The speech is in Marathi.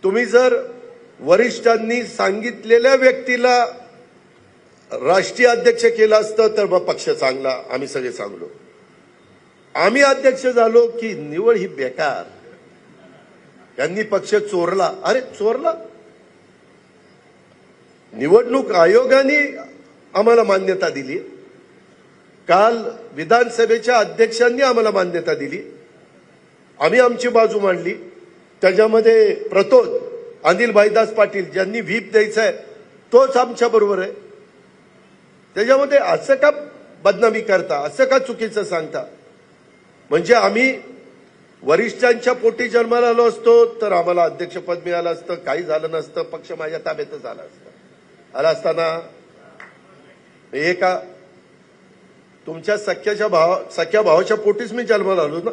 तुम्ही जर वरिष्ठांनी सांगितलेल्या व्यक्तीला राष्ट्रीय अध्यक्ष केलं असतं तर मग पक्ष चांगला, आम्ही सगळे चांगलो. आम्ही अध्यक्ष झालो की निवड ही बेकार, यांनी पक्ष चोरला. अरे चोरला? निवडणूक आयोगाने आम्हाला मान्यता दिली, काल विधानसभेच्या अध्यक्षांनी आम्हाला मान्यता दिली, आम्ही आमची बाजू मांडली. त्याच्यामध्ये प्रतोद अनिल भाईदास पाटील ज्यांनी व्हीप द्यायचा आहे तोच आमच्या बरोबर आहे. त्याच्यामध्ये असं का बदनामी करता, असं का चुकीचं सांगता? म्हणजे आम्ही वरिष्ठांच्या पोटी जन्माला आलो असतो तर आम्हाला अध्यक्षपद मिळालं असतं, काही झालं नसतं, पक्ष माझ्या ताब्यातच आला असता. आला असताना हे का तुमच्या सख्या भावाच्या पोटीच मी जन्माला आलो ना.